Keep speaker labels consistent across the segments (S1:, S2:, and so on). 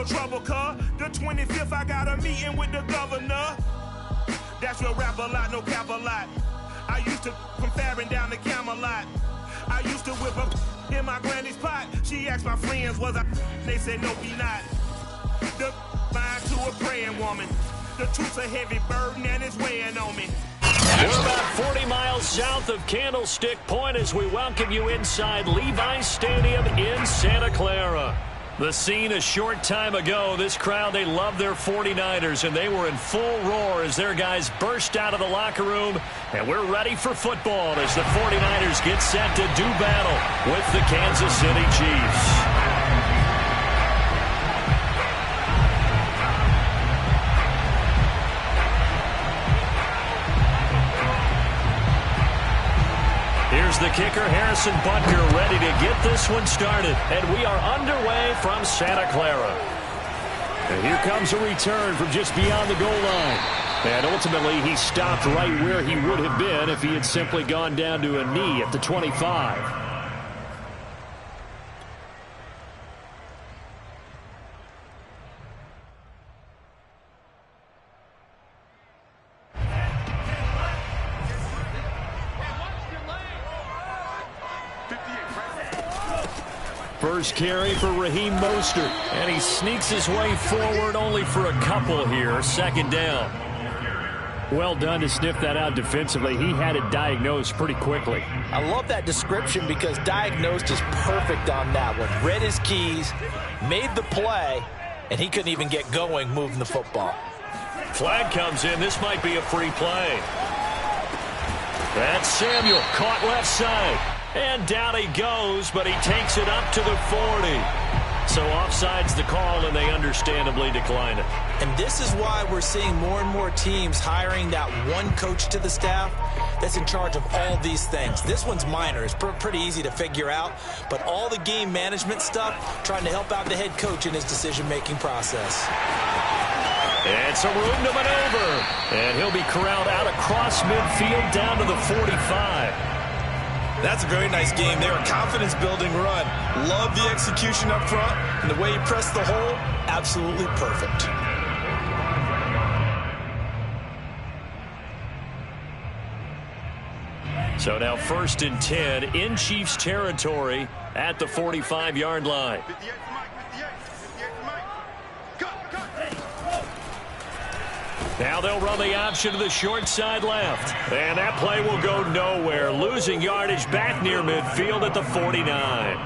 S1: no trouble, cuz. The 25th, I got a meeting with the governor. That's where rap a lot, no cap a lot. I used to come faring down the Camelot. I used to whip up in my granny's pot. She asked my friends, was I? They said, no, be not. The line to a praying woman. The truth's a heavy burden and it's weighing on me.
S2: We're about 40 miles south of Candlestick Point as we welcome you inside Levi's Stadium in Santa Clara. The scene a short time ago, this crowd, they love their 49ers, and they were in full roar as their guys burst out of the locker room. And we're ready for football as the 49ers get set to do battle with the Kansas City Chiefs. Here's the kicker, Harrison Butker, ready to get this one started. And we are underway from Santa Clara. And here comes a return from just beyond the goal line. And ultimately, he stopped right where he would have been if he had simply gone down to a knee at the 25. First carry for Raheem Mostert, and he sneaks his way forward only for a couple here. Second down. Well done to sniff that out defensively. He had it diagnosed pretty quickly.
S3: I love that description because diagnosed is perfect on that one. Read his keys, made the play, and he couldn't even get going moving the football.
S2: Flag comes in. This might be a free play. That's Samuel, caught left side. And down he goes, but he takes it up to the 40. So offside's the call, and they understandably decline it.
S3: And this is why we're seeing more and more teams hiring that one coach to the staff that's in charge of all these things. This one's minor. It's pretty easy to figure out. But all the game management stuff, trying to help out the head coach in his decision-making process.
S2: And some room to maneuver. And he'll be corralled out across midfield down to the 45.
S4: That's a very nice game there. A confidence-building run. Love the execution up front. And the way he pressed the hole, absolutely perfect.
S2: So now 1st and 10 in Chiefs territory at the 45-yard line. Now they'll run the option to the short side left. And that play will go nowhere. Losing yardage back near midfield at the 49.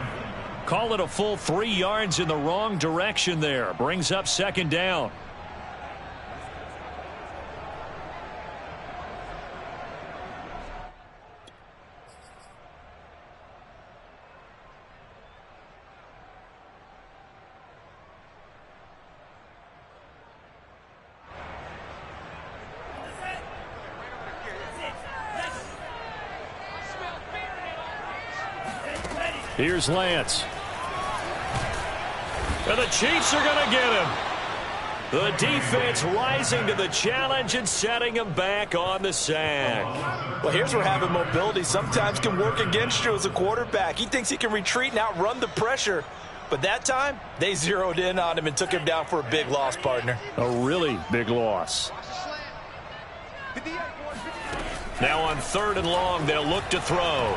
S2: Call it a full 3 yards in the wrong direction there. Brings up second down. Here's Lance. And the Chiefs are going to get him. The defense rising to the challenge and setting him back on the sack.
S3: Well, here's where having mobility sometimes can work against you as a quarterback. He thinks he can retreat and outrun the pressure. But that time, they zeroed in on him and took him down for a big loss, partner.
S2: A really big loss. Now on 3rd and long, they'll look to throw.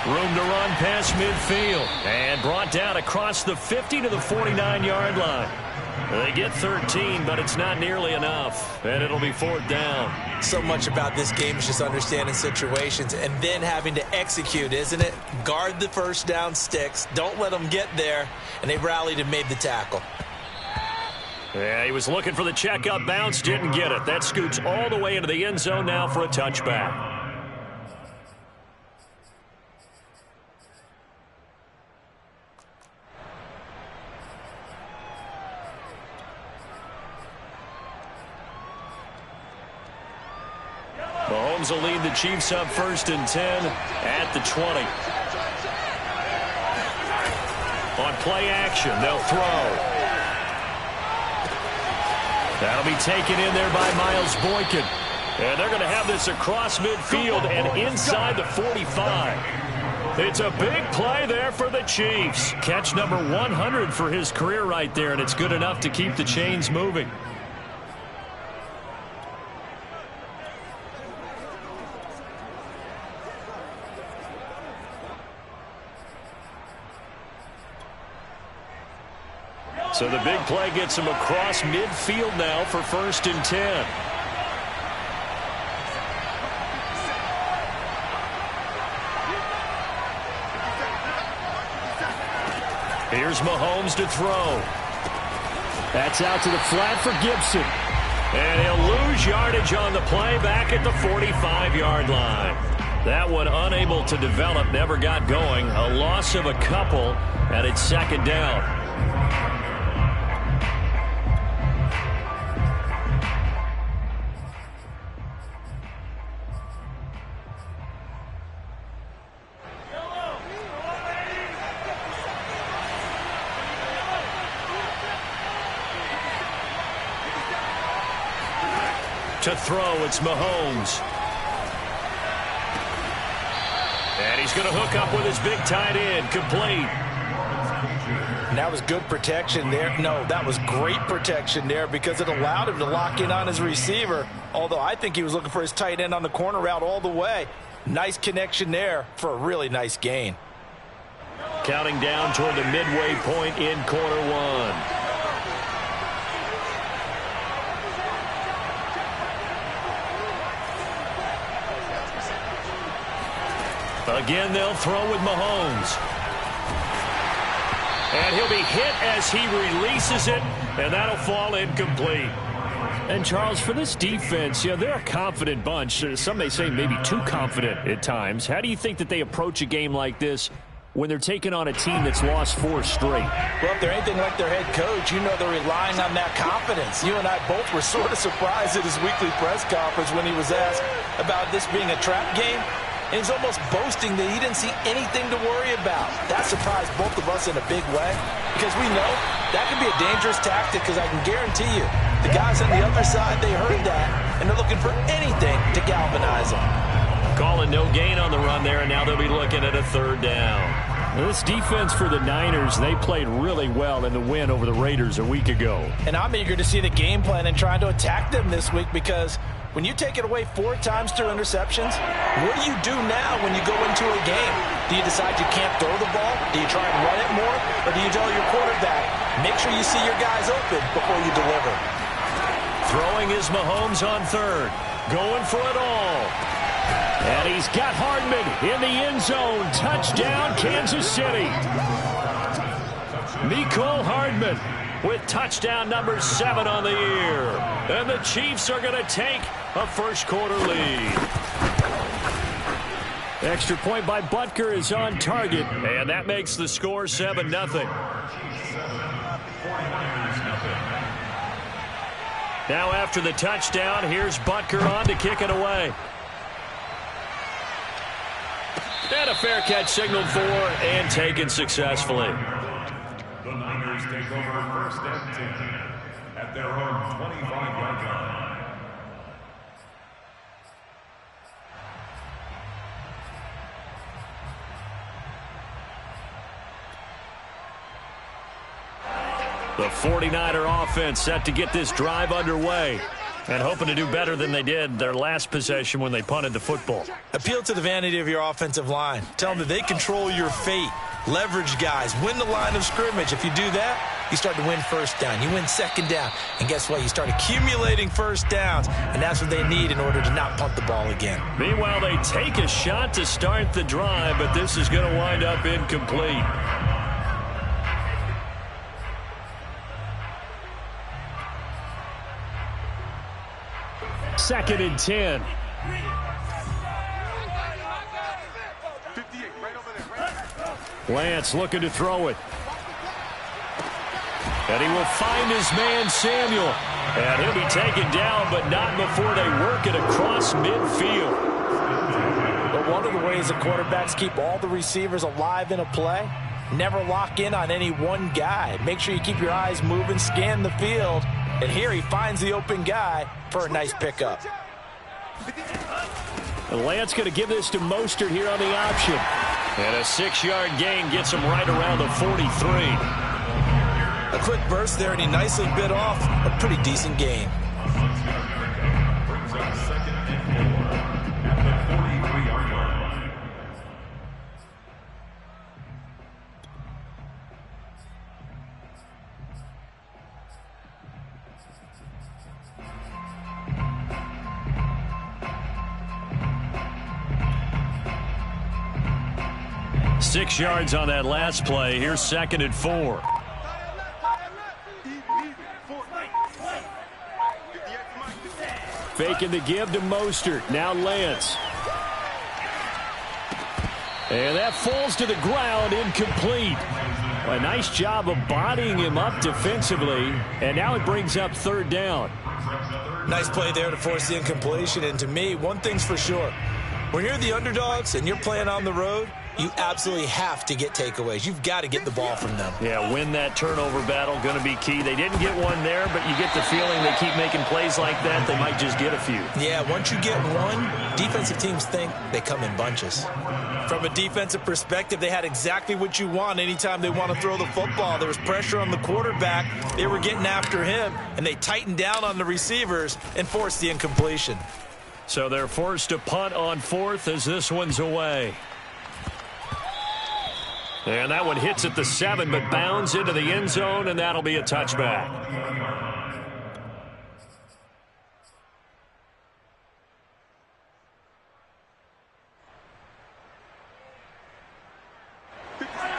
S2: Room to run past midfield. And brought down across the 50 to the 49-yard line. They get 13, but it's not nearly enough. And it'll be 4th down.
S3: So much about this game is just understanding situations and then having to execute, isn't it? Guard the first down sticks. Don't let them get there. And they rallied and made the tackle.
S2: Yeah, he was looking for the check-up bounce. Didn't get it. That scoots all the way into the end zone now for a touchback. Mahomes will lead the Chiefs up 1st and 10 at the 20. On play action, they'll throw. That'll be taken in there by Miles Boykin. And they're going to have this across midfield and inside the 45. It's a big play there for the Chiefs. Catch number 100 for his career right there, and it's good enough to keep the chains moving. So the big play gets him across midfield now for 1st and 10. Here's Mahomes to throw. That's out to the flat for Gibson. And he'll lose yardage on the play back at the 45-yard line. That one unable to develop, never got going. A loss of a couple, and it's 2nd down. To throw, it's Mahomes. And he's going to hook up with his big tight end, complete.
S3: And that was good protection there. No, that was great protection there because it allowed him to lock in on his receiver, although I think he was looking for his tight end on the corner route all the way. Nice connection there for a really nice gain.
S2: Counting down toward the midway point in quarter one. Again, they'll throw with Mahomes. And he'll be hit as he releases it, and that'll fall incomplete. And, Charles, for this defense, they're a confident bunch. Some may say maybe too confident at times. How do you think that they approach a game like this when they're taking on a team that's lost 4 straight?
S3: Well, if they're anything like their head coach, they're relying on that confidence. You and I both were sort of surprised at his weekly press conference when he was asked about this being a trap game. And he's almost boasting that he didn't see anything to worry about. That surprised both of us in a big way because we know that can be a dangerous tactic because I can guarantee you the guys on the other side, they heard that, and they're looking for anything to galvanize them.
S2: Calling no gain on the run there, and now they'll be looking at a 3rd down. Now, this defense for the Niners, they played really well in the win over the Raiders a week ago.
S3: And I'm eager to see the game plan and trying to attack them this week because when you take it away 4 times through interceptions, what do you do now when you go into a game? Do you decide you can't throw the ball? Do you try and run it more? Or do you tell your quarterback, make sure you see your guys open before you deliver?
S2: Throwing is Mahomes on 3rd. Going for it all. And he's got Hardman in the end zone. Touchdown, Kansas City. Mecole Hardman with touchdown number 7 on the year. And the Chiefs are going to take a 1st quarter lead. Extra point by Butker is on target, and that makes the score 7-0. Now after the touchdown, here's Butker on to kick it away. And a fair catch signaled for and taken successfully.
S5: The Niners take over 1st and 10 at their own 25-yard line.
S2: The 49er offense set to get this drive underway and hoping to do better than they did their last possession when they punted the football.
S3: Appeal to the vanity of your offensive line. Tell them that they control your fate. Leverage guys. Win the line of scrimmage. If you do that, you start to win 1st down. You win 2nd down. And guess what? You start accumulating 1st downs. And that's what they need in order to not punt the ball again.
S2: Meanwhile, they take a shot to start the drive, but this is going to wind up incomplete. Second and 10. Lance looking to throw it. And he will find his man Samuel. And he'll be taken down, but not before they work it across midfield.
S3: But one of the ways the quarterbacks keep all the receivers alive in a play, never lock in on any one guy. Make sure you keep your eyes moving, scan the field. And here he finds the open guy for a nice pickup.
S2: And Lance going to give this to Mostert here on the option. And a 6-yard gain gets him right around the 43.
S3: A quick burst there, and he nicely bit off a pretty decent gain.
S5: Brings up 2nd and 4 at the 43-yard line.
S2: Six yards on that last play. Here's 2nd and 4. Faking the give to Mostert. Now Lance. And that falls to the ground, incomplete. A nice job of bodying him up defensively. And now it brings up 3rd down.
S3: Nice play there to force the incompletion. And to me, one thing's for sure. When you're the underdogs and you're playing on the road, you absolutely have to get takeaways. You've got to get the ball from them.
S2: Yeah, win that turnover battle, going to be key. They didn't get one there, but you get the feeling they keep making plays like that, they might just get a few.
S3: Yeah, once you get one, defensive teams think they come in bunches. From a defensive perspective, they had exactly what you want anytime they want to throw the football. There was pressure on the quarterback. They were getting after him, and they tightened down on the receivers and forced the incompletion.
S2: So they're forced to punt on 4th as this one's away. And that one hits at the 7, but bounds into the end zone, and that'll be a touchback.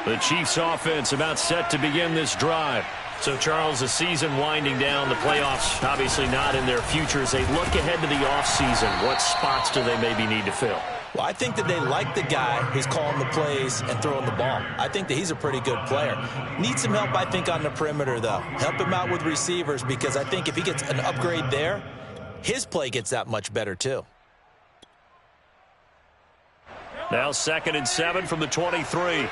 S2: The Chiefs offense about set to begin this drive. So, Charles, the season winding down, the playoffs obviously not in their future. As they look ahead to the offseason, what spots do they maybe need to fill?
S3: Well, I think that they like the guy who's calling the plays and throwing the ball. I think that he's a pretty good player. Needs some help, I think, on the perimeter, though. Help him out with receivers, because I think if he gets an upgrade there, his play gets that much better, too.
S2: Now 2nd and 7 from the 23.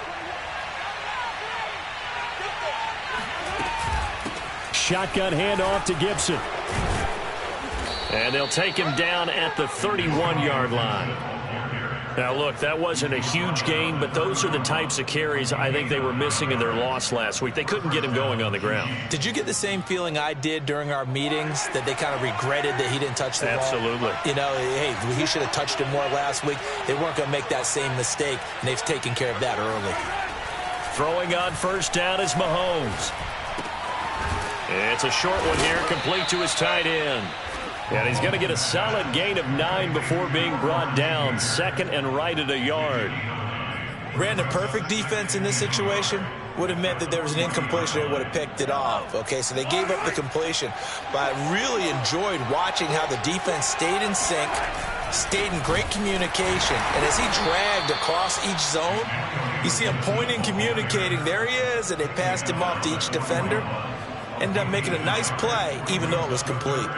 S2: Shotgun handoff to Gibson. And they'll take him down at the 31-yard line. Now, look, that wasn't a huge gain, but those are the types of carries I think they were missing in their loss last week. They couldn't get him going on the ground.
S3: Did you get the same feeling I did during our meetings, that they kind of regretted that he didn't touch the ball?
S2: Absolutely.
S3: You know, hey, he should have touched it more last week. They weren't going to make that same mistake, and they've taken care of that early.
S2: Throwing on 1st down is Mahomes. It's a short one here, complete to his tight end. And he's going to get a solid gain of 9 before being brought down. 2nd and right at a yard.
S3: Ran a perfect defense in this situation. Would have meant that there was an incompletion that would have picked it off. Okay, so they gave up the completion. But I really enjoyed watching how the defense stayed in sync, stayed in great communication. And as he dragged across each zone, you see him pointing, communicating. There he is, and they passed him off to each defender. Ended up making a nice play, even though it was complete.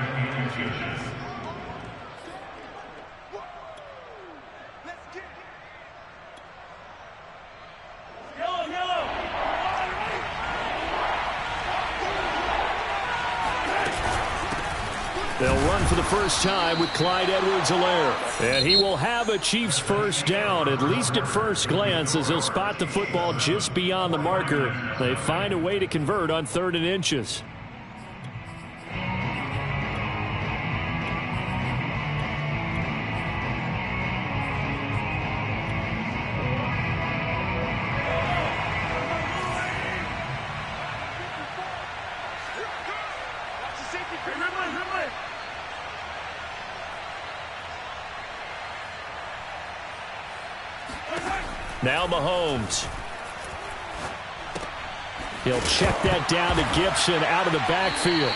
S2: They'll run for the first time with Clyde Edwards-Helaire. And he will have a Chiefs 1st down, at least at first glance, as he'll spot the football just beyond the marker. They find a way to convert on 3rd and inches. Now Mahomes. He'll check that down to Gibson out of the backfield.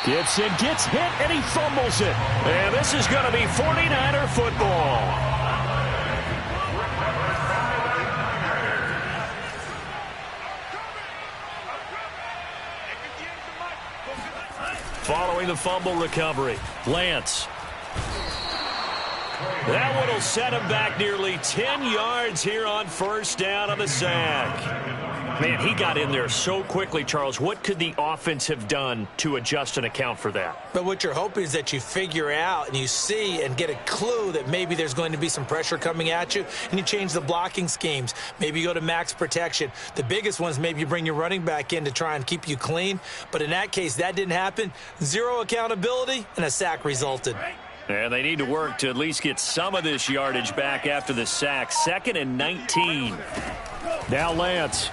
S2: Gibson gets hit and he fumbles it. And this is going to be 49er football. Following the fumble recovery, Lance. That one will set him back nearly 10 yards here on 1st down on the sack. Man, he got in there so quickly, Charles. What could the offense have done to adjust and account for that?
S3: But what you're hoping is that you figure out and you see and get a clue that maybe there's going to be some pressure coming at you, and you change the blocking schemes. Maybe you go to max protection. The biggest one is maybe you bring your running back in to try and keep you clean. But in that case, that didn't happen. Zero accountability, and a sack resulted.
S2: And they need to work to at least get some of this yardage back after the sack. 2nd and 19. Now Lance.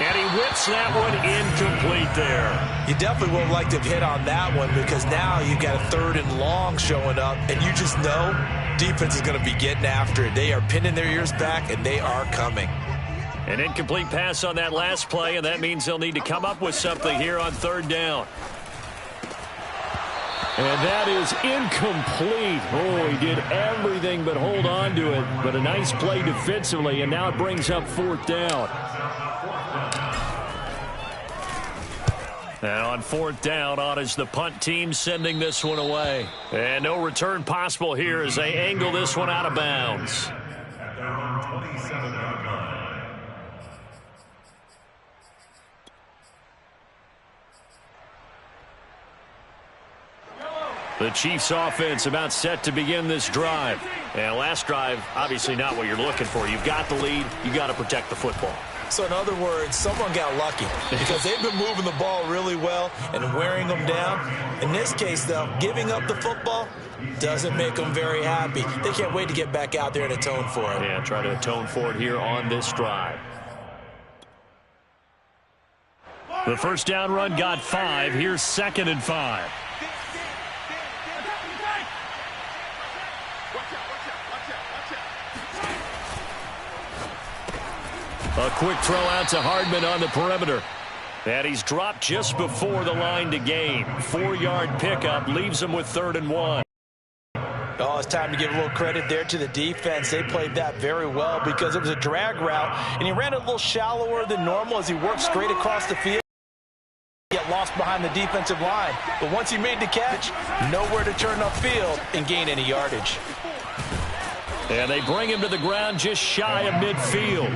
S2: And he whips that one incomplete there.
S3: You definitely would have liked to have hit on that one, because now you've got a 3rd and long showing up, and you just know defense is going to be getting after it. They are pinning their ears back, and they are coming.
S2: An incomplete pass on that last play, and that means they'll need to come up with something here on 3rd down.
S6: And that is incomplete. Oh, he did everything but hold on to it. But a nice play defensively, and now it brings up 4th down.
S2: And on 4th down, on is the punt team sending this one away. And no return possible here as they angle this one out of bounds.
S5: At their own 27-yard line.
S2: The Chiefs offense about set to begin this drive. And last drive, obviously not what you're looking for. You've got the lead. You got to protect the football.
S3: So in other words, someone got lucky, because they've been moving the ball really well and wearing them down. In this case, though, giving up the football doesn't make them very happy. They can't wait to get back out there and atone for it.
S2: Yeah, try to atone for it here on this drive. The first down run got 5. Here's 2nd and 5. A quick throw out to Hardman on the perimeter. And he's dropped just before the line to gain. 4-yard pickup leaves him with 3rd and 1.
S3: Oh, it's time to give a little credit there to the defense. They played that very well, because it was a drag route, and he ran it a little shallower than normal as he worked straight across the field. Get lost behind the defensive line. But once he made the catch, nowhere to turn upfield and gain any yardage.
S2: And they bring him to the ground just shy of midfield.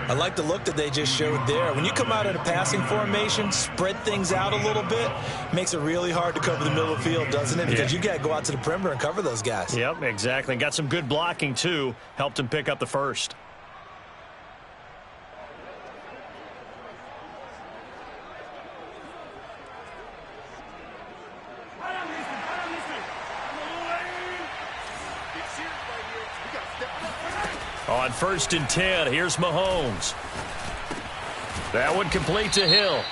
S3: I like the look that they just showed there. When you come out of a passing formation, spread things out a little bit, makes it really hard to cover the middle of the field, doesn't it? Because you got to go out to the perimeter and cover those guys.
S2: Yep, exactly. Got some good blocking, too. Helped him pick up the first. On 1st and 10, here's Mahomes. That one complete to Hill.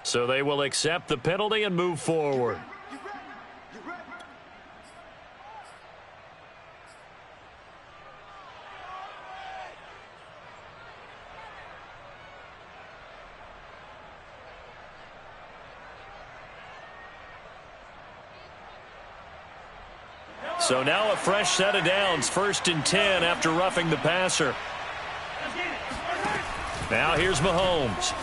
S2: So they will accept the penalty and move forward. So now a fresh set of downs, 1st and 10 after roughing the passer. Now here's Mahomes.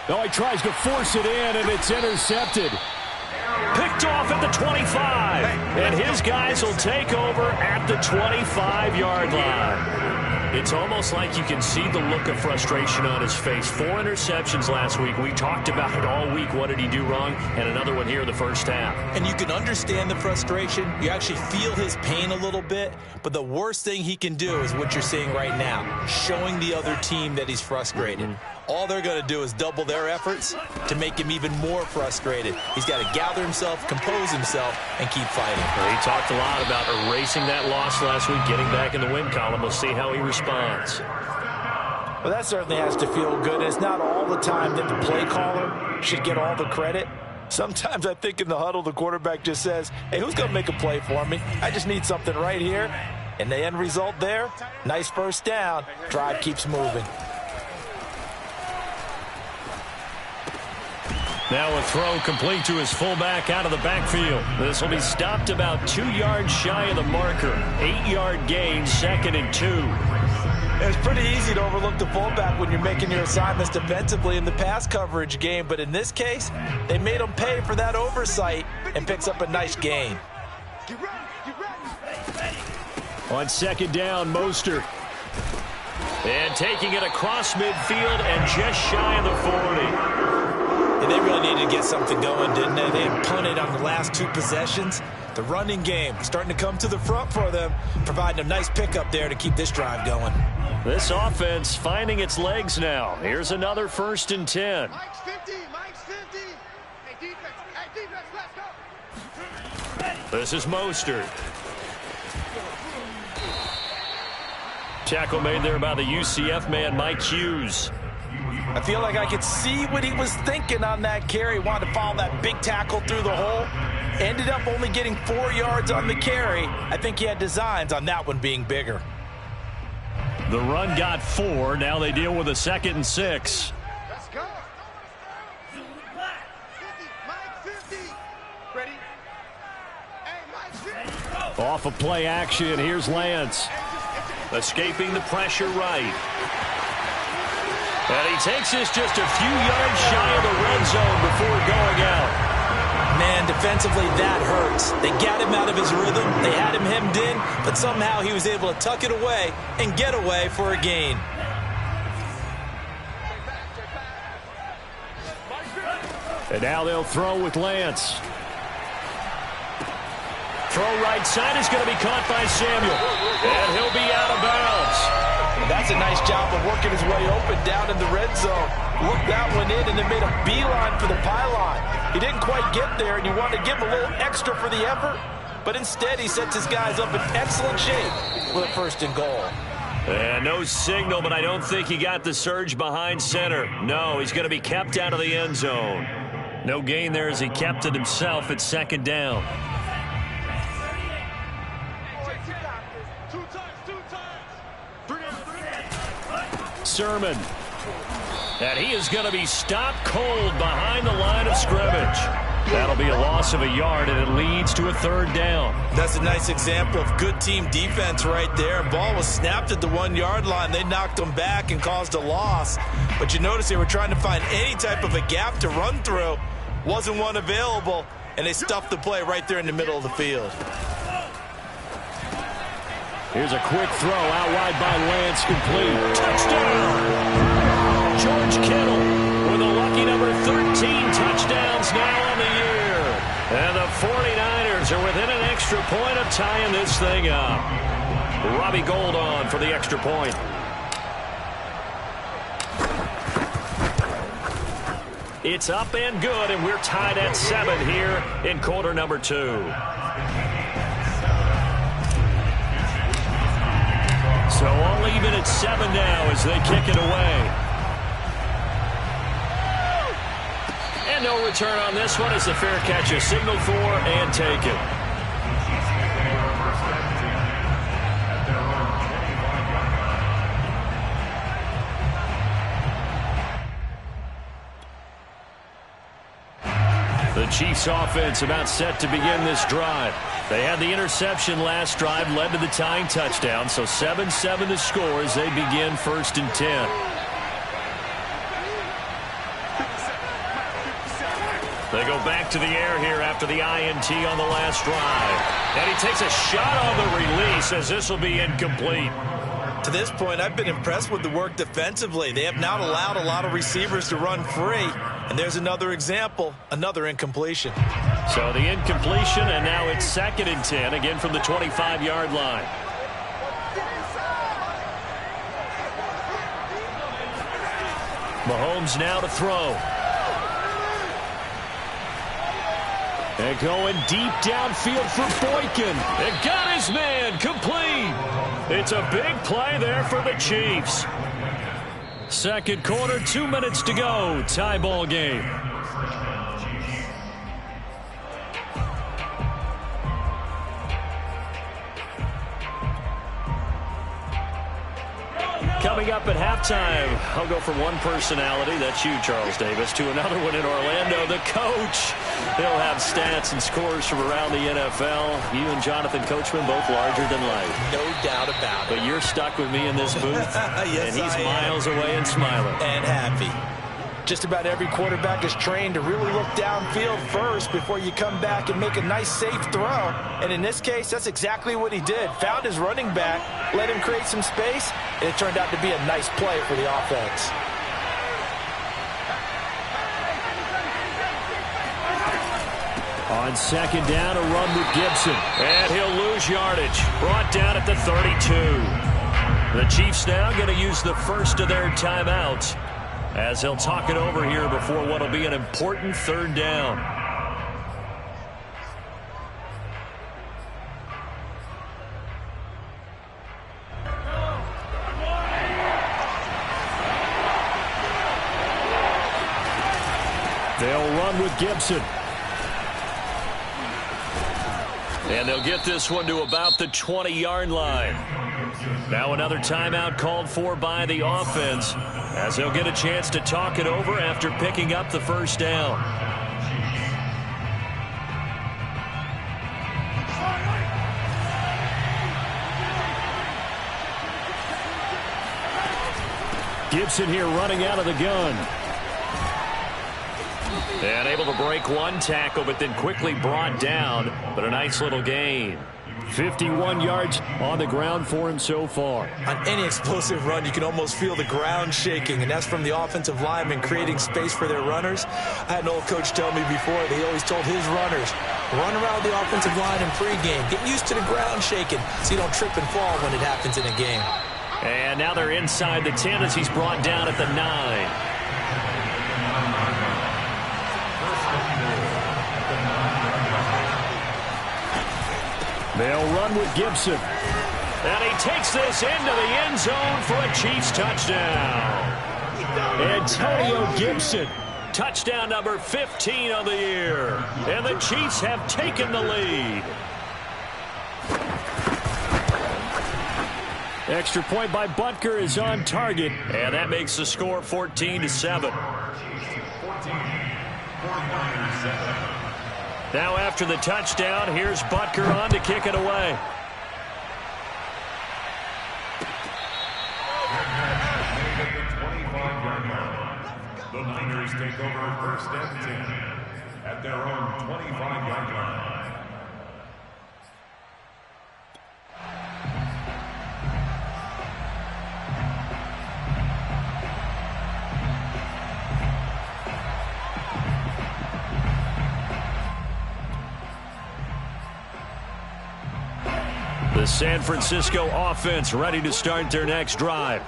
S6: Oh, he tries to force it in, and it's intercepted.
S2: Picked off at the 25. And his guys will take over at the 25-yard line. It's almost like you can see the look of frustration on his face. 4 interceptions last week. We talked about it all week. What did he do wrong? And another one here in the first half.
S3: And you can understand the frustration. You actually feel his pain a little bit. But the worst thing he can do is what you're seeing right now, showing the other team that he's frustrated. All they're going to do is double their efforts to make him even more frustrated. He's got to gather himself, compose himself, and keep fighting.
S2: He talked a lot about erasing that loss last week, getting back in the win column. We'll see how he responds.
S3: Well, that certainly has to feel good. It's not all the time that the play caller should get all the credit. Sometimes I think in the huddle, the quarterback just says, hey, who's going to make a play for me? I just need something right here. And the end result there, nice first down. Drive keeps moving.
S2: Now a throw complete to his fullback out of the backfield. This will be stopped about 2 yards shy of the marker. 8-yard gain, 2nd and 2.
S3: It's pretty easy to overlook the fullback when you're making your assignments defensively in the pass coverage game. But in this case, they made him pay for that oversight and picks up a nice gain.
S2: On second down, Mostert. And taking it across midfield and just shy of the 40.
S3: And they really needed to get something going, didn't they? They had punted on the last 2 possessions. The running game starting to come to the front for them, providing a nice pickup there to keep this drive going.
S2: This offense finding its legs now. Here's another 1st and 10.
S7: Mike's 50. Mike's 50. Hey, defense. Hey, defense, let's go.
S2: This is Mostert. Tackle made there by the UCF man, Mike Hughes.
S3: I feel like I could see what he was thinking on that carry. Wanted to follow that big tackle through the hole. Ended up only getting 4 yards on the carry. I think he had designs on that one being bigger.
S2: The run got 4. Now they deal with a 2nd and 6.
S7: Let's go. 50. Mike 50. Ready? Hey, Mike 50.
S2: Off of play action, here's Lance. Escaping the pressure right. And he takes this just a few yards shy of the red zone before going out.
S3: Man, defensively, that hurts. They got him out of his rhythm. They had him hemmed in, but somehow he was able to tuck it away and get away for a gain.
S2: And now they'll throw with Lance. Throw right side is going to be caught by Samuel. And he'll be out of bounds.
S3: That's a nice job of working his way open down in the red zone. Looked that one in and then made a beeline for the pylon. He didn't quite get there, and you wanted to give him a little extra for the effort. But instead, he sets his guys up in excellent shape with a 1st and goal.
S2: And no signal, but I don't think he got the surge behind center. No, he's going to be kept out of the end zone. No gain there as he kept it himself at 2nd down. Sermon. And he is going to be stopped cold behind the line of scrimmage. That'll be a loss of a yard, and it leads to a 3rd down.
S3: That's a nice example of good team defense right there. Ball was snapped at the 1-yard line. They knocked him back and caused a loss. But you notice they were trying to find any type of a gap to run through. Wasn't one available, and they stuffed the play right there in the middle of the field.
S2: Here's a quick throw out wide by Lance, complete. Touchdown! George Kittle with a lucky number 13 touchdowns now on the year. And the 49ers are within an extra point of tying this thing up. Robbie Gould on for the extra point. It's up and good, and we're tied at 7 here in quarter number 2. So all even at 7 now as they kick it away. And no return on this one as the fair catch is signaled for and taken. The Chiefs offense about set to begin this drive. They had the interception last drive, led to the tying touchdown, so 7-7 the score as they begin 1st and 10. They go back to the air here after the INT on the last drive. And he takes a shot on the release as this will be incomplete.
S3: To this point, I've been impressed with the work defensively. They have not allowed a lot of receivers to run free. And there's another example, another incompletion.
S2: So the incompletion, and now it's 2nd and 10, again from the 25-yard line. Mahomes now to throw. And going deep downfield for Boykin. And got his man complete. It's a big play there for the Chiefs. 2nd quarter, 2 minutes to go. Tie ball game. Coming up at halftime, I'll go from one personality, that's you, Charles Davis, to another one in Orlando, the coach. He'll have stats and scores from around the NFL. You and Jonathan Coachman, both larger than life.
S3: No doubt about it.
S2: But you're stuck with me in this booth,
S3: yes,
S2: and he's miles away and smiling.
S3: And happy. Just about every quarterback is trained to really look downfield first before you come back and make a nice, safe throw. And in this case, that's exactly what he did. Found his running back, let him create some space, and it turned out to be a nice play for the offense.
S6: On second down, a run with Gibson.
S2: And he'll lose yardage. Brought down at the 32. The Chiefs now going to use the first of their timeouts as they'll talk it over here before what will be an important third down.
S6: They'll run with Gibson.
S2: And they'll get this one to about the 20-yard line. Now another timeout called for by the offense as they'll get a chance to talk it over after picking up the first down.
S6: Gibson here running out of the gun.
S2: And able to break one tackle, but then quickly brought down. But a nice little gain.
S6: 51 yards on the ground for him so far.
S3: On any explosive run, you can almost feel the ground shaking, and that's from the offensive linemen creating space for their runners. I had an old coach tell me before, they always told his runners, run around the offensive line in pregame. Get used to the ground shaking so you don't trip and fall when it happens in a game.
S2: And now they're inside the 10 as he's brought down at the 9.
S6: They'll run with Gibson.
S2: And he takes this into the end zone for a Chiefs touchdown.
S6: Antonio Gibson.
S2: Touchdown number 15 of the year. And the Chiefs have taken the lead.
S6: Extra point by Butker is on target.
S2: And that makes the score 14-7. Now after the touchdown, here's Butker on to kick it away.
S5: The Niners take over first and 10 at their own 25-yard line.
S2: The San Francisco offense ready to start their next drive.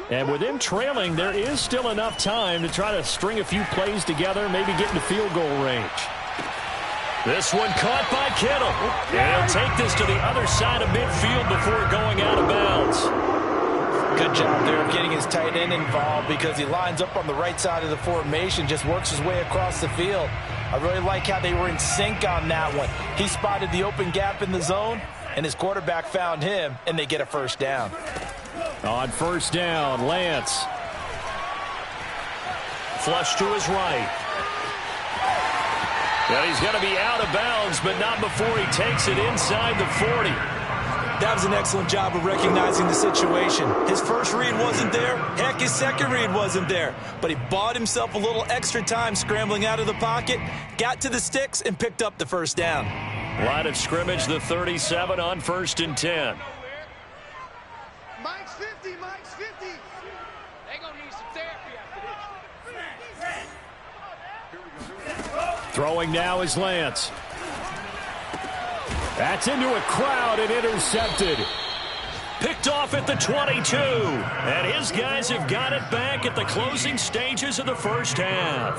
S6: And with them trailing, there is still enough time to try to string a few plays together, maybe get into field goal range.
S2: This one caught by Kittle. And he'll take this to the other side of midfield before going out of bounds.
S3: Good job there of getting his tight end involved because he lines up on the right side of the formation, just works his way across the field. I really like how they were in sync on that one. He spotted the open gap in the zone, and his quarterback found him, and they get a first down.
S6: On first down, Lance.
S2: Flush to his right. And he's going to be out of bounds, but not before he takes it inside the 40.
S3: That was an excellent job of recognizing the situation. His first read wasn't there. Heck, his second read wasn't there. But he bought himself a little extra time scrambling out of the pocket, got to the sticks, and picked up the first down.
S2: Line of scrimmage, the 37 on first and 10.
S7: Mike's 50, Mike's 50. They gonna need some therapy after this.
S6: Throwing now is Lance. That's into a crowd and intercepted.
S2: Picked off at the 22. And his guys have got it back at the closing stages of the first half.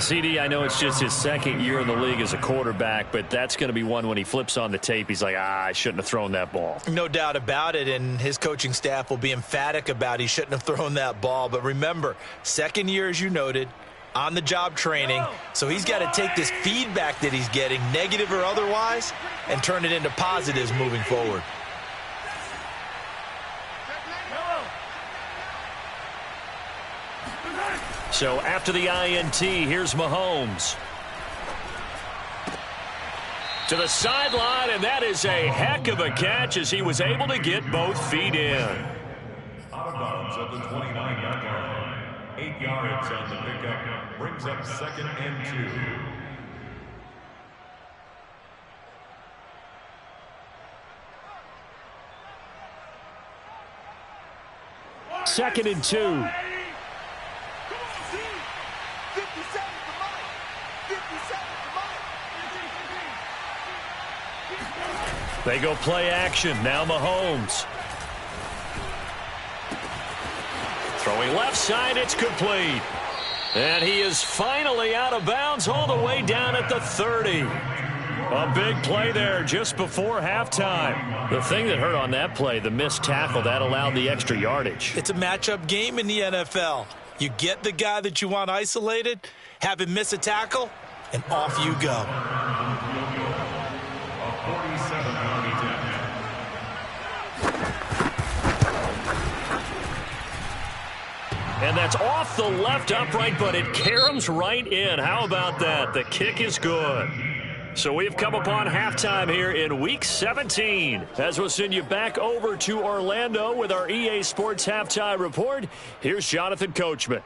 S6: CD, I know it's just his second year in the league as a quarterback, but that's going to be one when he flips on the tape, he's like, I shouldn't have thrown that ball.
S3: No doubt about it, and his coaching staff will be emphatic about he shouldn't have thrown that ball. But remember, second year, as you noted, on-the-job training, so he's got to take this feedback that he's getting, negative or otherwise, and turn it into positives moving forward.
S2: So after the INT, here's Mahomes. To the sideline, and that is a heck of a catch as he was able to get both feet in.
S5: Out of bounds at the 29-yard line. 8 yards on the pickup. Brings up 2nd and 2.
S6: Second and 2.
S2: They go play action. Now Mahomes. Throwing left side, it's complete. And he is finally out of bounds all the way down at the 30. A big play there just before halftime. The thing that hurt on that play, the missed tackle, that allowed the extra yardage.
S3: It's a matchup game in the NFL. You get the guy that you want isolated, have him miss a tackle, and off you go.
S2: And that's off the left upright, but it caroms right in. How about that? The kick is good. So we've come upon halftime here in Week 17. As we'll send you back over to Orlando with our EA Sports Halftime Report, here's Jonathan Coachman.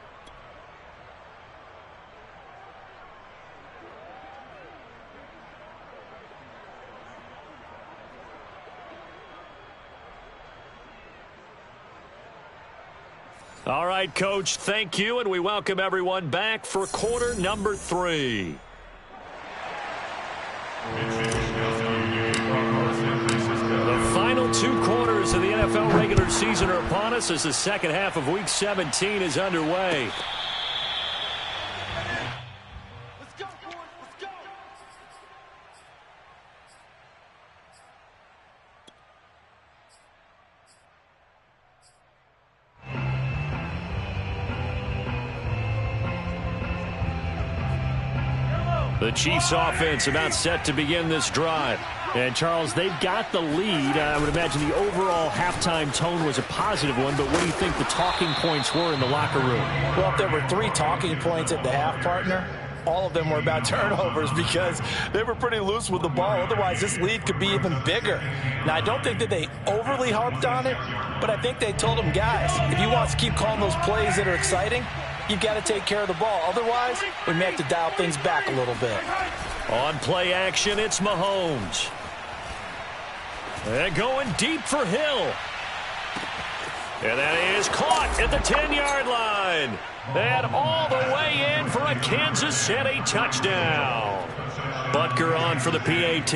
S2: All right, Coach, thank you, and we welcome everyone back for quarter number 3. The final 2 quarters of the NFL regular season are upon us as the second half of Week 17 is underway.
S7: Let's go, boys. Let's go.
S2: The Chiefs offense about set to begin this drive.
S6: And, Charles, they've got the lead. I would imagine the overall halftime tone was a positive one, but what do you think the talking points were in the locker room?
S3: Well, if there were 3 talking points at the half, partner, all of them were about turnovers because they were pretty loose with the ball. Otherwise, this lead could be even bigger. Now, I don't think that they overly harped on it, but I think they told them, guys, if you want to keep calling those plays that are exciting, you've got to take care of the ball. Otherwise, we may have to dial things back a little bit.
S2: On play action, it's Mahomes. And going deep for Hill. And that is caught at the 10-yard line. And all the way in for a Kansas City touchdown. Butker on for the PAT.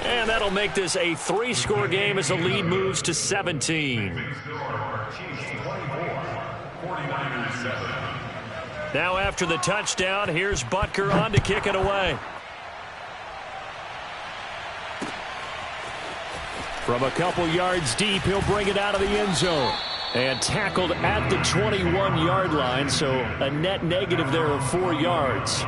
S2: And that'll make this a 3-score game as the lead moves to 17. Now after the touchdown, here's Butker on to kick it away. From a couple yards deep, he'll bring it out of the end zone. And tackled at the 21-yard line, so a net negative there of 4 yards.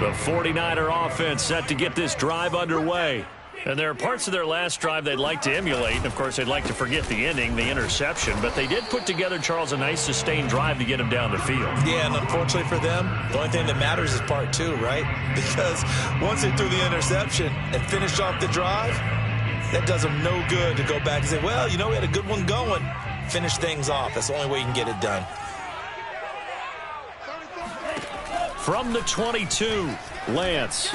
S2: The 49er offense set to get this drive underway. And there are parts of their last drive they'd like to emulate. And, of course, they'd like to forget the ending, the interception. But they did put together, Charles, a nice sustained drive to get them down the field.
S3: Yeah, and unfortunately for them, the only thing that matters is part 2, right? Because once they threw the interception and finished off the drive, that does them no good to go back and say, well, you know, we had a good one going. Finish things off. That's the only way you can get it done.
S2: From the 22, Lance.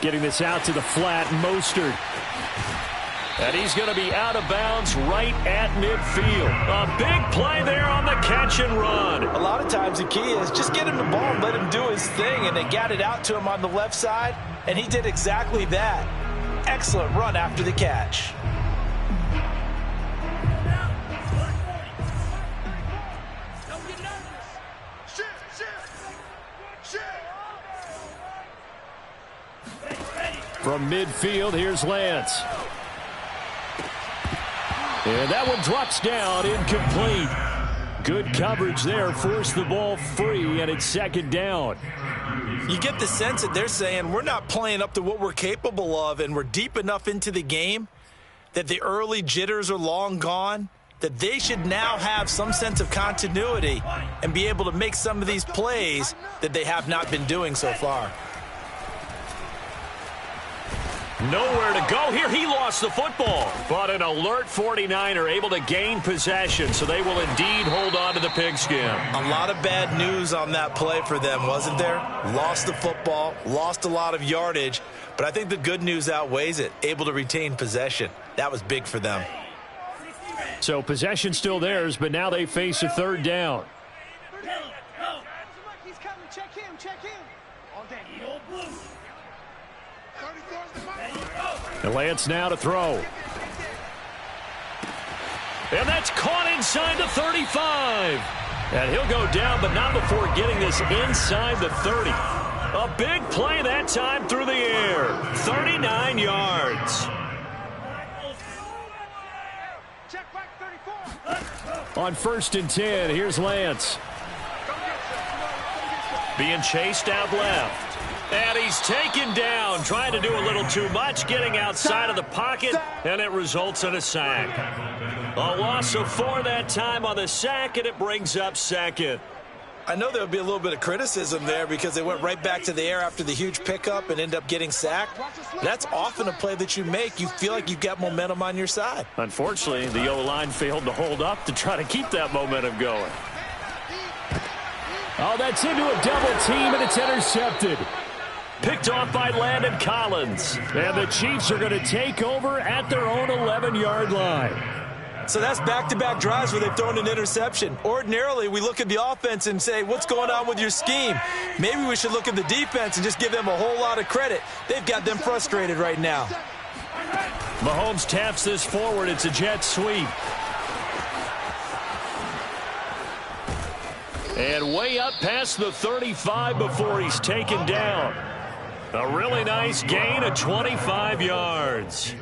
S2: Getting this out to the flat, Mostert. And he's going to be out of bounds right at midfield. A big play there on the catch and run.
S3: A lot of times the key is just get him the ball and let him do his thing, and they got it out to him on the left side, and he did exactly that. Excellent run after the catch.
S2: From midfield, here's Lance. And that one drops down, incomplete. Good coverage there, forced the ball free, and it's 2nd down.
S3: You get the sense that they're saying we're not playing up to what we're capable of, and we're deep enough into the game that the early jitters are long gone, that they should now have some sense of continuity and be able to make some of these plays that they have not been doing so far.
S2: Nowhere to go here. He lost the football. But an alert 49er able to gain possession, so they will indeed hold on to the pigskin.
S3: A lot of bad news on that play for them, wasn't there? Lost the football, lost a lot of yardage, but I think the good news outweighs it. Able to retain possession. That was big for them.
S6: So possession still theirs, but now they face a third down.
S7: He's coming. Check him. Check him. All day.
S6: And Lance now to throw.
S2: And that's caught inside the 35. And he'll go down, but not before getting this inside the 30. A big play that time through the air. 39 yards.
S7: Check back 34.
S6: On 1st and 10, here's Lance.
S2: Being chased out left. And he's taken down, trying to do a little too much, getting outside of the pocket, and it results in a sack. A loss of 4 that time on the sack, and it brings up second.
S3: I know there would be a little bit of criticism there because they went right back to the air after the huge pickup and end up getting sacked. That's often a play that you make. You feel like you've got momentum on your side.
S2: Unfortunately, the O-line failed to hold up to try to keep that momentum going.
S6: Oh, that's into a double team, and it's intercepted.
S2: Picked off by Landon Collins.
S6: And the Chiefs are going to take over at their own 11-yard line.
S3: So that's back-to-back drives where they've thrown an interception. Ordinarily, we look at the offense and say, what's going on with your scheme? Maybe we should look at the defense and just give them a whole lot of credit. They've got them frustrated right now.
S2: Mahomes taps this forward. It's a jet sweep. And way up past the 35 before he's taken down. A really nice gain of 25 yards.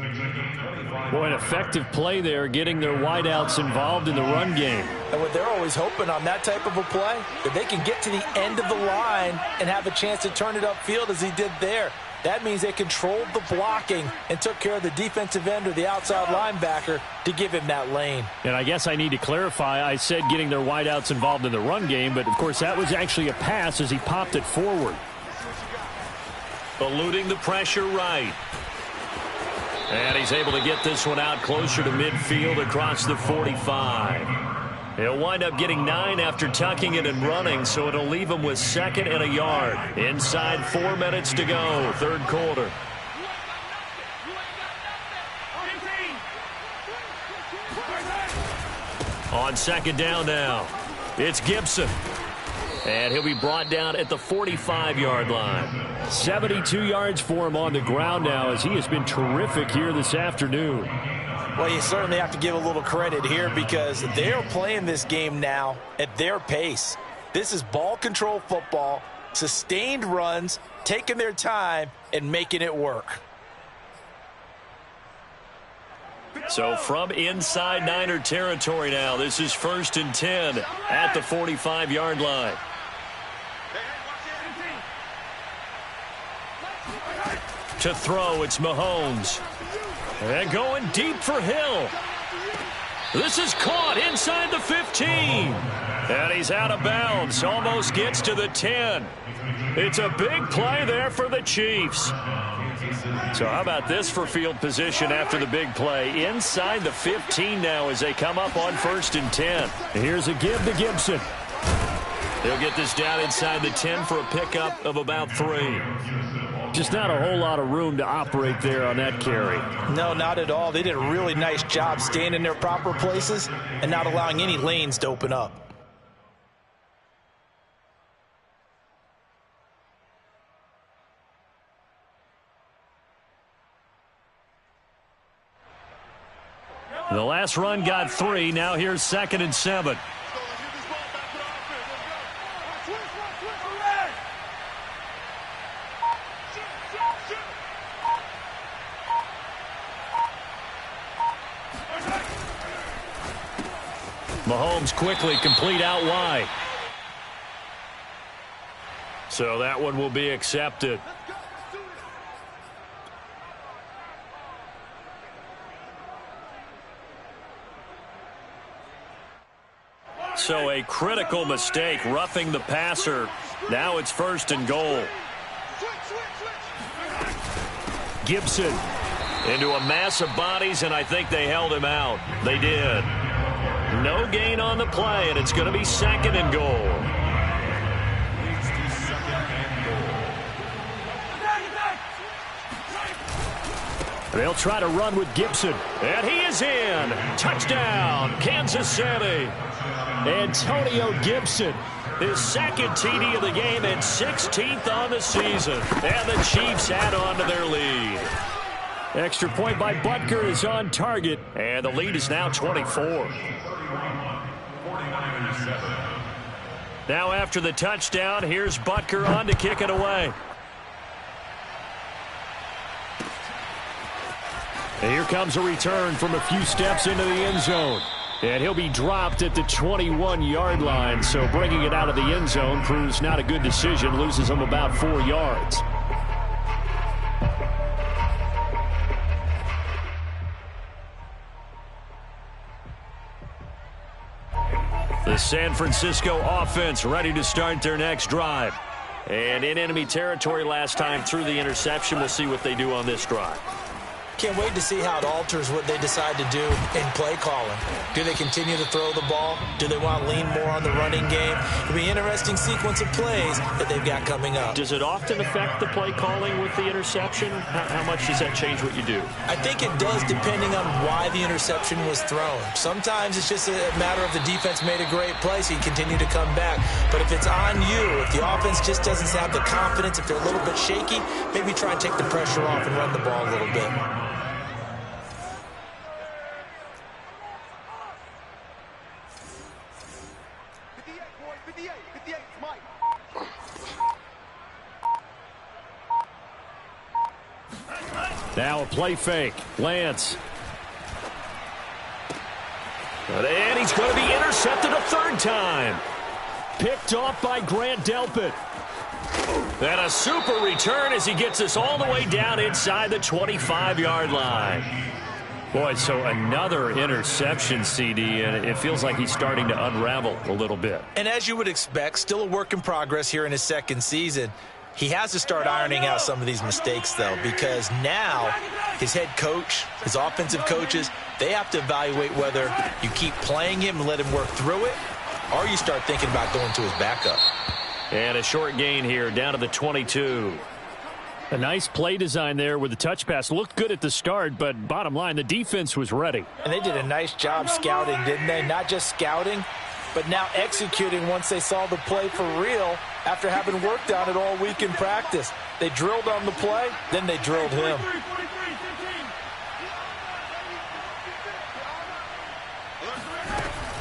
S6: Boy, an effective play there, getting their wideouts involved in the run game.
S3: And what they're always hoping on that type of a play, that they can get to the end of the line and have a chance to turn it upfield as he did there. That means they controlled the blocking and took care of the defensive end or the outside linebacker to give him that lane.
S6: And I guess I need to clarify, I said getting their wideouts involved in the run game, but of course that was actually a pass as he popped it forward.
S2: Eluding the pressure right. And he's able to get this one out closer to midfield across the 45. He'll wind up getting 9 after tucking it and running, so it'll leave him with 2nd and a yard. Inside 4 minutes to go, 3rd quarter. On 2nd down now, it's Gibson. And he'll be brought down at the 45-yard line.
S6: 72 yards for him on the ground now as he has been terrific here this afternoon.
S3: Well, you certainly have to give a little credit here because they're playing this game now at their pace. This is ball control football, sustained runs, taking their time, and making it work.
S2: So from inside Niner territory now, this is 1st and 10 at the 45-yard line. To throw, it's Mahomes. And going deep for Hill. This is caught inside the 15. And he's out of bounds. Almost gets to the 10. It's a big play there for the Chiefs. So how about this for field position after the big play? Inside the 15 now as they come up on 1st and 10.
S6: Here's a give to Gibson.
S2: He'll get this down inside the 10 for a pickup of about 3.
S6: Just not a whole lot of room to operate there on that carry.
S3: No, not at all. They did a really nice job staying in their proper places and not allowing any lanes to open up.
S2: The last run got 3. Now here's 2nd and 7. Mahomes quickly complete out wide. So that one will be accepted. So a critical mistake, roughing the passer. Now it's 1st and goal.
S6: Gibson.
S2: Into a mass of bodies, and I think they held him out. They did. No gain on the play, and it's going to be 2nd and goal.
S6: They'll try to run with Gibson. And he is in. Touchdown, Kansas City. Antonio Gibson. His 2nd TD of the game and 16th on the season. And the Chiefs add on to their lead. Extra point by Butker is on target.
S2: And the lead is now 24.
S6: Now after the touchdown, here's Butker on to kick it away. And here comes a return from a few steps into the end zone. And he'll be dropped at the 21-yard line. So bringing it out of the end zone proves not a good decision. Loses him about 4 yards. The San Francisco offense ready to start their next drive. And in enemy territory last time through the interception. We'll see what they do on this drive.
S3: Can't wait to see how it alters what they decide to do in play calling. Do they continue to throw the ball? Do they want to lean more on the running game? It'll be an interesting sequence of plays that they've got coming up.
S6: Does it often affect the play calling with the interception? How much does that change what you do?
S3: I think it does depending on why the interception was thrown. Sometimes it's just a matter of the defense made a great play, so you continue to come back. But if it's on you, if the offense just doesn't have the confidence, if they're a little bit shaky, maybe try and take the pressure off and run the ball a little bit.
S6: Now a play fake. Lance. And he's going to be intercepted a 3rd time. Picked off by Grant Delpit. And a super return as he gets us all the way down inside the 25-yard line. Boy, so another interception, CD, and it feels like he's starting to unravel a little bit.
S3: And as you would expect, still a work in progress here in his 2nd season. He has to start ironing out some of these mistakes, though, because now his head coach, his offensive coaches, they have to evaluate whether you keep playing him and let him work through it, or you start thinking about going to his backup.
S6: And a short gain here down to the 22. A nice play design there with the touch pass. Looked good at the start, but bottom line, the defense was ready.
S3: And they did a nice job scouting, didn't they? Not just scouting, but now executing once they saw the play for real after having worked on it all week in practice. They drilled on the play, then they drilled him.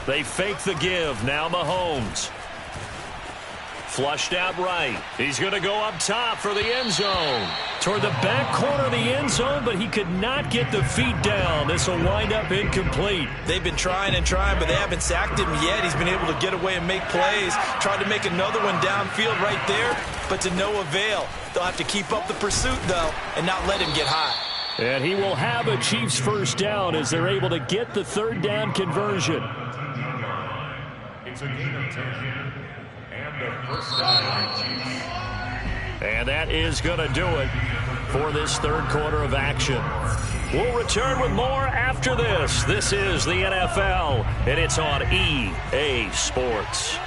S6: They fake the give. Now Mahomes. Flushed out right. He's going to go up top for the end zone. Toward the back corner of the end zone, but he could not get the feet down. This will wind up incomplete.
S3: They've been trying and trying, but they haven't sacked him yet. He's been able to get away and make plays. Tried to make another one downfield right there, but to no avail. They'll have to keep up the pursuit, though, and not let him get hot.
S6: And he will have a Chiefs first down as they're able to get the 3rd down conversion.
S5: It's a gain of 10. And the first down Chiefs.
S6: And that is going to do it for this 3rd quarter of action. We'll return with more after this. This is the NFL, and it's on EA Sports.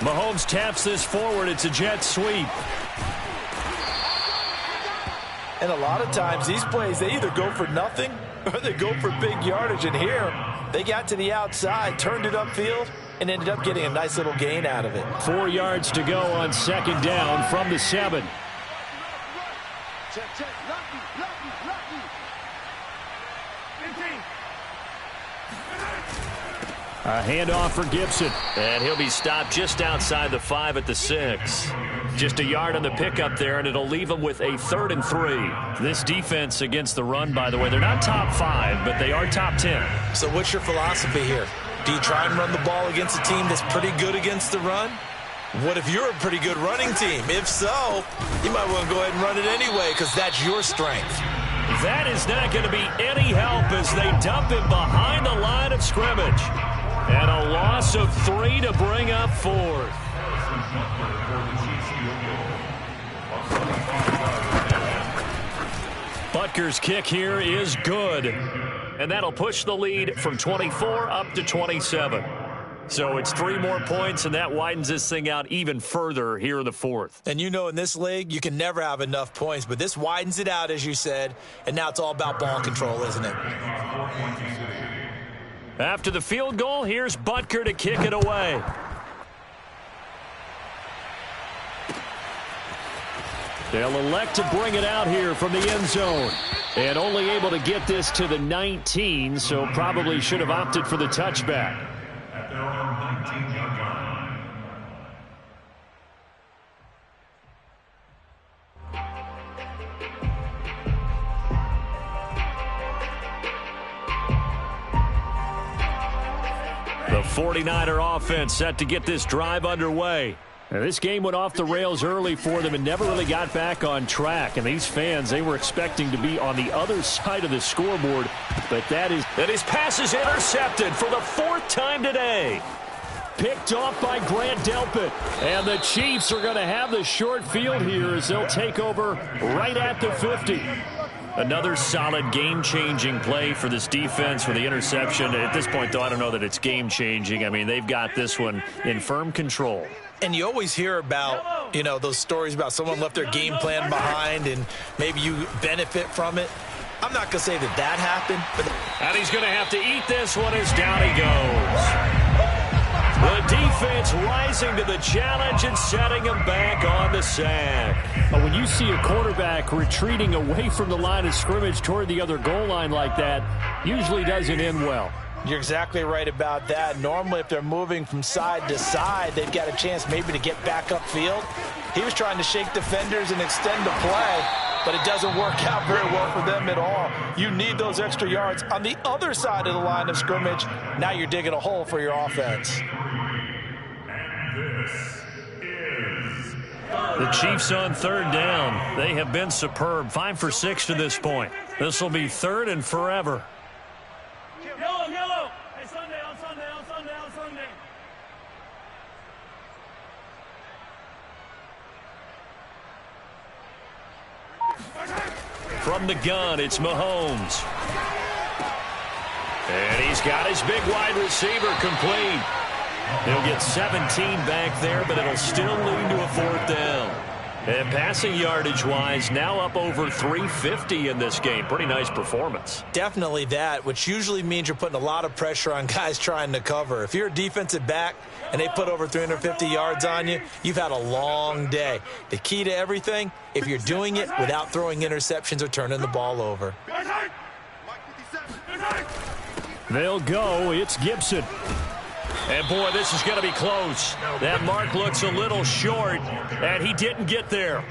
S6: Mahomes taps this forward. It's a jet sweep.
S3: And a lot of times these plays, they either go for nothing or they go for big yardage. And here, they got to the outside, turned it upfield, and ended up getting a nice little gain out of it.
S6: 4 yards to go on 2nd down from the 7.
S7: Check, check. Lucky.
S6: A handoff for Gibson. And he'll be stopped just outside the 5 at the 6. Just a yard on the pickup there, and it'll leave him with a 3rd and 3. This defense against the run, by the way, they're not top 5, but they are top 10.
S3: So what's your philosophy here? Do you try and run the ball against a team that's pretty good against the run? What if you're a pretty good running team? If so, you might want to go ahead and run it anyway because that's your strength.
S6: That is not going to be any help as they dump him behind the line of scrimmage. And a loss of 3 to bring up 4th.
S2: Butker's kick here is good. And that'll push the lead from 24 up to 27. So it's 3 more points, and that widens this thing out even further here in the fourth.
S3: And you know in this league, you can never have enough points, but this widens it out, as you said, and now it's all about ball control, isn't it?
S2: After the field goal, here's Butker to kick it away. They'll elect to bring it out here from the end zone. And only able to get this to the 19, so probably should have opted for the touchback.
S5: At their own 19-yard line.
S2: The 49er offense set to get this drive underway. Now, this game went off the rails early for them and never really got back on track. And these fans, they were expecting to be on the other side of the scoreboard. But his pass is intercepted for the 4th time today. Picked off by Grant Delpit. And the Chiefs are going to have the short field here as they'll take over right at the 50. Another solid game-changing play for this defense for the interception. At this point, though, I don't know that it's game-changing. I mean, they've got this one in firm control.
S3: And you always hear about, those stories about someone left their game plan behind and maybe you benefit from it. I'm not going to say that happened. But
S2: and he's going to have to eat this one as down he goes. The defense rising to the challenge and setting him back on the sack.
S6: When you see a quarterback retreating away from the line of scrimmage toward the other goal line like that, usually doesn't end well.
S3: You're exactly right about that. Normally, if they're moving from side to side, they've got a chance maybe to get back upfield. He was trying to shake defenders and extend the play, but it doesn't work out very well for them at all. You need those extra yards on the other side of the line of scrimmage. Now you're digging a hole for your offense.
S2: The Chiefs on 3rd down. They have been superb. 5 for 6 to this point. This will be 3rd and forever.
S7: Yellow. Hey, Sunday, on Sunday.
S2: From the gun, it's Mahomes. And he's got his big wide receiver complete. He'll get 17 back there, but it'll still lead to a 4th down. And passing yardage-wise, now up over 350 in this game. Pretty nice performance.
S3: Definitely that, which usually means you're putting a lot of pressure on guys trying to cover. If you're a defensive back and they put over 350 yards on you, you've had a long day. The key to everything, if you're doing it without throwing interceptions or turning the ball over.
S2: They'll go. It's Gibson. And, boy, this is going to be close. That mark looks a little short, and he didn't get there.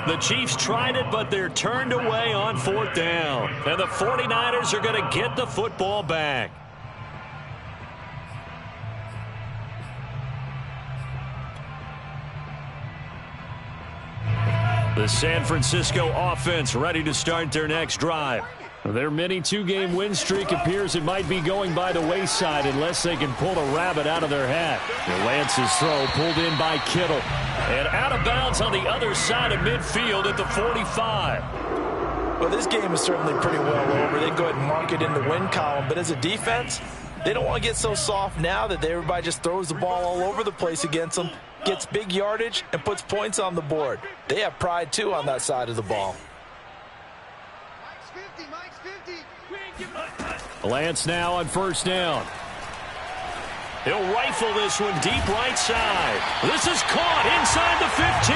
S2: The Chiefs tried it, but they're turned away on 4th down. And the 49ers are going to get the football back. The San Francisco offense ready to start their next drive. Their mini 2-game win streak appears it might be going by the wayside unless they can pull a rabbit out of their hat. Lance's throw pulled in by Kittle. And out of bounds on the other side of midfield at the 45.
S3: Well, this game is certainly pretty well over. They can go ahead and mark it in the win column. But as a defense, they don't want to get so soft now that everybody just throws the ball all over the place against them, gets big yardage, and puts points on the board. They have pride, too, on that side of the ball.
S2: Lance now on 1st down. He'll rifle this one deep right side. This is caught inside the 15.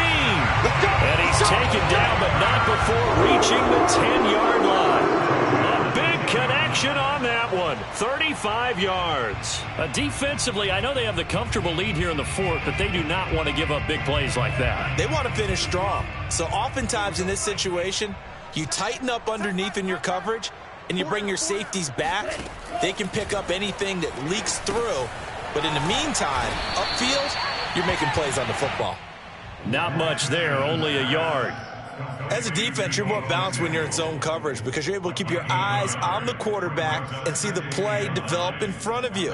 S2: And he's taken down, but not before reaching the 10-yard line. A big connection on that one. 35 yards. Defensively, I know they have the comfortable lead here in the 4th, but they do not want to give up big plays like that.
S3: They want to finish strong. So oftentimes in this situation, you tighten up underneath in your coverage, and you bring your safeties back. They can pick up anything that leaks through. But in the meantime, upfield, you're making plays on the football.
S2: Not much there, only a yard.
S3: As a defense, you're more balanced when you're in zone coverage because you're able to keep your eyes on the quarterback and see the play develop in front of you.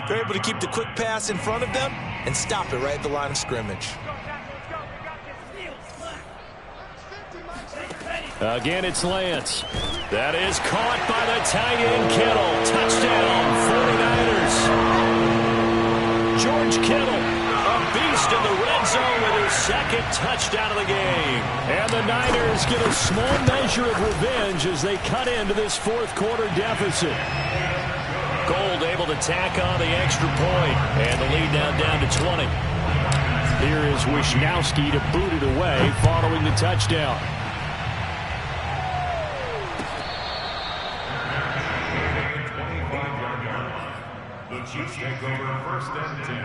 S3: They're able to keep the quick pass in front of them and stop it right at the line of scrimmage.
S6: Again, it's Lance. That is caught by the tight end, Kittle. Touchdown, 49ers. George Kittle, a beast in the red zone with his second touchdown of the game. And the Niners get a small measure of revenge as they cut into this fourth quarter deficit. Gold able to tack on the extra point, and the lead now down to 20. Here is Wisnowski to boot it away following the touchdown.
S5: The Chiefs take over first and 10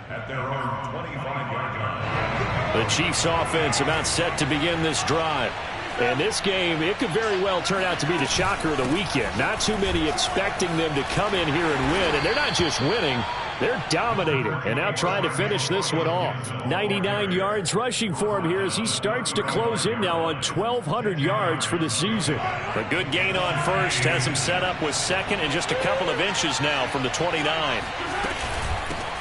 S5: at their own 25-yard line.
S6: The Chiefs offense about set to begin this drive. And this game, it could very well turn out to be the shocker of the weekend. Not too many expecting them to come in here and win. And they're not just winning, they're dominating. And now trying to finish this one off. 99 yards rushing for him here as he starts to close in now on 1,200 yards for the season.
S2: A good gain on first has him set up with second and just a couple of inches now from the 29.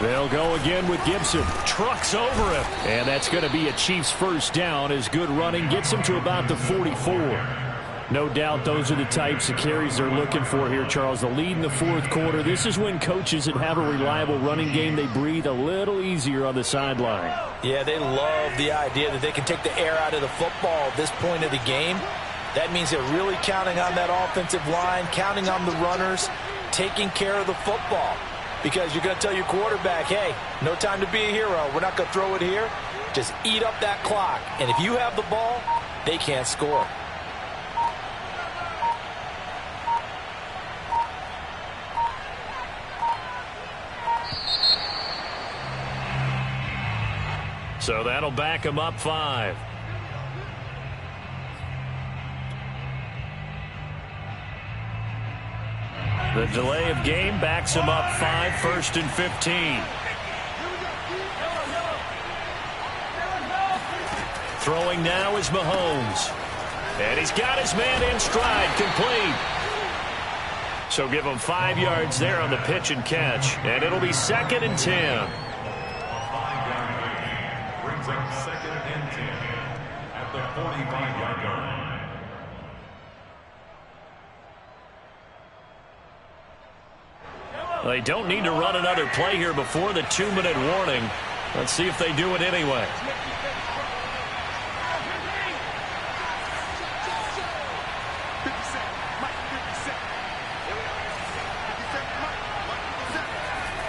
S6: They'll go again with Gibson. Trucks over him. And that's going to be a Chiefs first down as good running gets him to about the 44. No doubt those are the types of carries they're looking for here, Charles. The lead in the fourth quarter. This is when coaches that have a reliable running game, they breathe a little easier on the sideline.
S3: Yeah, they love the idea that they can take the air out of the football at this point of the game. That means they're really counting on that offensive line, counting on the runners, taking care of the football. Because you're going to tell your quarterback, hey, no time to be a hero. We're not going to throw it here. Just eat up that clock. And if you have the ball, they can't score.
S2: So that'll back him up 5. The delay of game backs him up 5, 1st and 15. Throwing now is Mahomes. And he's got his man in stride, complete. So give him 5 yards there on the pitch and catch. And it'll be 2nd and 10.
S5: A 5-yard gain brings up 2nd and 10 at the 45-yard line.
S2: They don't need to run another play here before the 2-minute warning. Let's see if they do it anyway.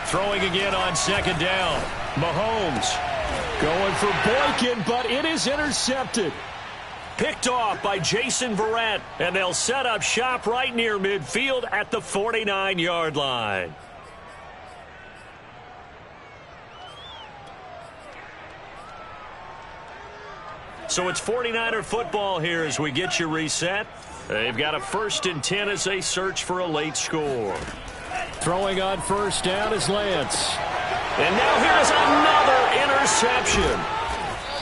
S2: Throwing again on 2nd down. Mahomes
S6: Going for Boykin, but it is intercepted.
S2: picked off by Jason Verrett, and they'll set up shop right near midfield at the 49-yard line. So it's 49er football here as we get you reset. They've got a 1st and 10 as they search for a late score.
S6: Throwing on 1st down is Lance.
S2: And now here's another interception.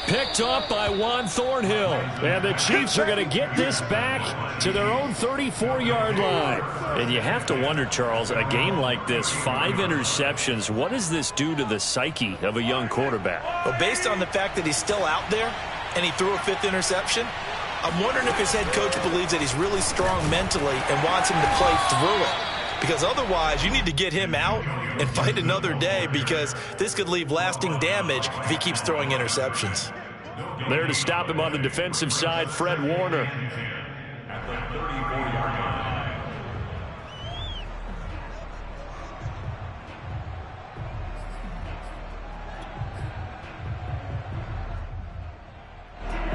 S2: Picked up by Juan Thornhill.
S6: And the Chiefs are going to get this back to their own 34-yard line.
S2: And you have to wonder, Charles, a game like this, 5 interceptions, what does this do to the psyche of a young quarterback?
S3: Well, based on the fact that he's still out there and he threw a 5th interception, I'm wondering if his head coach believes that he's really strong mentally and wants him to play through it. Because otherwise, you need to get him out and fight another day, because this could leave lasting damage if he keeps throwing interceptions.
S2: There to stop him on the defensive side, Fred Warner.
S5: At the 34-yard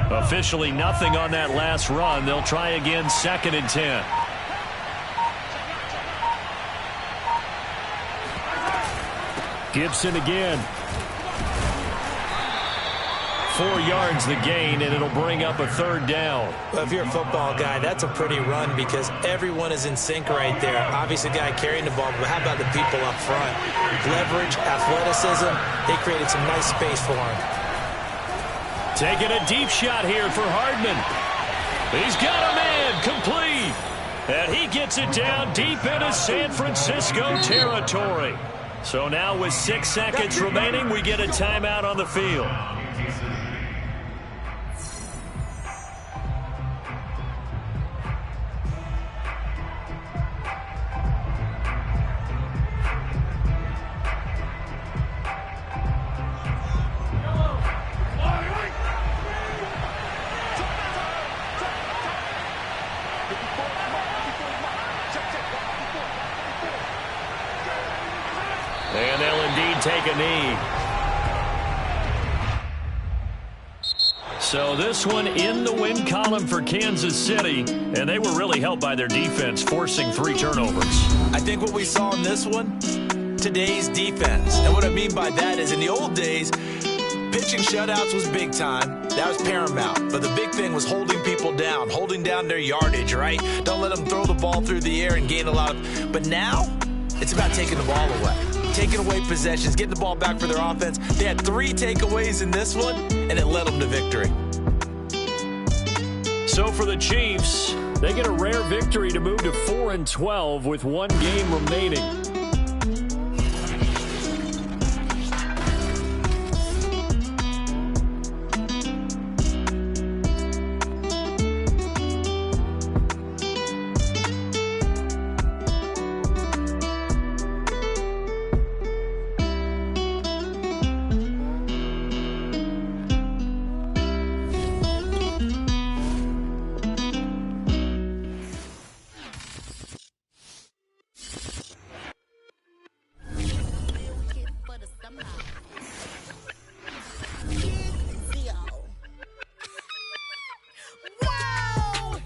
S5: line.
S2: Officially nothing on that last run. They'll try again, 2nd and 10.
S6: Gibson again.
S2: 4 yards the gain, and it'll bring up a 3rd down.
S3: Well, if you're a football guy, that's a pretty run because everyone is in sync right there. Obviously, the guy carrying the ball, but how about the people up front? Leverage, athleticism, they created some nice space for him.
S2: Taking a deep shot here for Hardman. He's got a man, complete. And he gets it down deep into San Francisco territory. So now with 6 seconds remaining, we get a timeout on the field. a knee. So this one in the win column for Kansas City, and they were really helped by their defense, forcing 3 turnovers.
S3: I think what we saw in this one, today's defense. And what I mean by that is in the old days, pitching shutouts was big time. That was paramount. But the big thing was holding people down, holding down their yardage, right? Don't let them throw the ball through the air and gain a lot of... But now, it's about taking the ball away. Taking away possessions, getting the ball back for their offense. They had 3 takeaways in this one, and it led them to victory.
S2: So for the Chiefs, they get a rare victory to move to 4-12 with 1 game remaining.